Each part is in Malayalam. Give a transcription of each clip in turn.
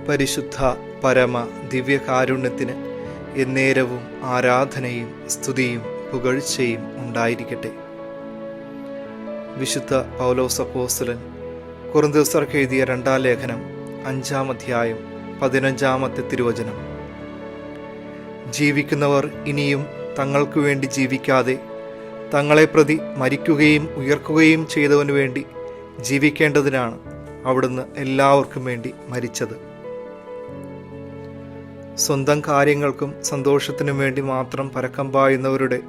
പരിശുദ്ധ പരമ ദിവ്യകാരുണ്യത്തിന് എന്നേരവും ആരാധനയും സ്തുതിയും പുകഴ്ചയും ഉണ്ടായിരിക്കട്ടെ. വിശുദ്ധ പൗലോസ് അപ്പോസ്തലൻ കൊരിന്ത്യർക്ക് എഴുതിയ 2-ാം ലേഖനം 5-ാം അധ്യായം 15-ാമത്തെ തിരുവചനം. ജീവിക്കുന്നവർ ഇനിയും തങ്ങൾക്കു വേണ്ടി ജീവിക്കാതെ തങ്ങളെ പ്രതി മരിക്കുകയും ഉയർക്കുകയും ചെയ്തവനു വേണ്ടി ജീവിക്കേണ്ടതിനാണ് അവിടുന്ന് എല്ലാവർക്കും വേണ്ടി മരിച്ചത്. സ്വന്തം കാര്യങ്ങൾക്കും സന്തോഷത്തിനും വേണ്ടി മാത്രം പരക്കം പായുന്നവരുടെ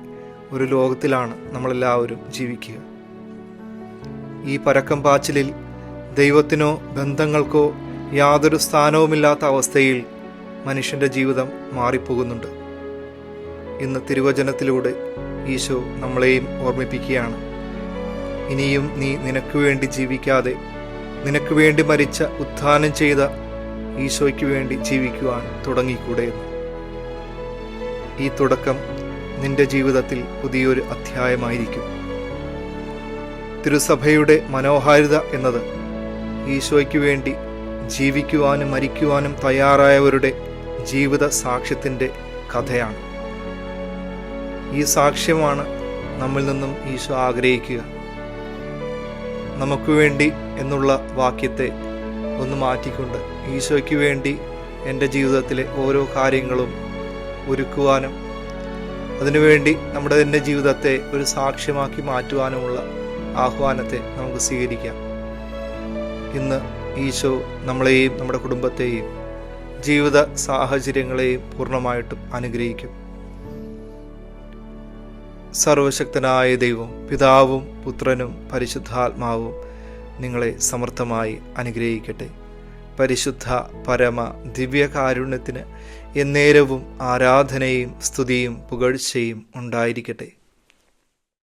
ഒരു ലോകത്തിലാണ് നമ്മളെല്ലാവരും ജീവിക്കുക. ഈ പരക്കം പാച്ചിലിൽ ദൈവത്തിനോ ബന്ധങ്ങൾക്കോ യാതൊരു സ്ഥാനവുമില്ലാത്ത അവസ്ഥയിൽ മനുഷ്യൻ്റെ ജീവിതം മാറിപ്പോകുന്നുണ്ട്. ഇന്ന് തിരുവചനത്തിലൂടെ ഈശോ നമ്മളെയും ഓർമ്മിപ്പിക്കുകയാണ്. ഇനിയും നീ നിനക്ക് വേണ്ടി ജീവിക്കാതെ നിനക്ക് വേണ്ടി മരിച്ച ഉത്ഥാനം ചെയ്ത ഈശോയ്ക്ക് വേണ്ടി ജീവിക്കുവാൻ തുടങ്ങിക്കൂടെ എന്ന്. ഈ തുടക്കം നിന്റെ ജീവിതത്തിൽ പുതിയൊരു അധ്യായമായിരിക്കും. തിരുസഭയുടെ മനോഹാരിത എന്നത് ഈശോയ്ക്ക് വേണ്ടി ജീവിക്കുവാനും മരിക്കുവാനും തയ്യാറായവരുടെ ജീവിത സാക്ഷ്യത്തിൻ്റെ കഥയാണ്. ഈ സാക്ഷ്യമാണ് നമ്മിൽ നിന്നും ഈശോ ആഗ്രഹിക്കുക. നമുക്ക് വേണ്ടി എന്നുള്ള വാക്യത്തെ ഒന്ന് മാറ്റിക്കൊണ്ട് ഈശോയ്ക്ക് വേണ്ടി എൻ്റെ ജീവിതത്തിലെ ഓരോ കാര്യങ്ങളും ഒരുക്കുവാനും അതിനുവേണ്ടി എൻ്റെ ജീവിതത്തെ ഒരു സാക്ഷ്യമാക്കി മാറ്റുവാനുമുള്ള ആഹ്വാനത്തെ നമുക്ക് സ്വീകരിക്കാം. ഇന്ന് ഈശോ നമ്മളെയും നമ്മുടെ കുടുംബത്തെയും ജീവിത സാഹചര്യങ്ങളെയും പൂർണ്ണമായിട്ടും അനുഗ്രഹിക്കും. സർവശക്തനായ ദൈവം പിതാവും പുത്രനും പരിശുദ്ധാത്മാവും നിങ്ങളെ സമർത്ഥമായി അനുഗ്രഹിക്കട്ടെ. പരിശുദ്ധ പരമ ദിവ്യകാരുണ്യത്തിന് എന്നേരവും ആരാധനയും സ്തുതിയും പുകഴ്ചയും ഉണ്ടായിരിക്കട്ടെ.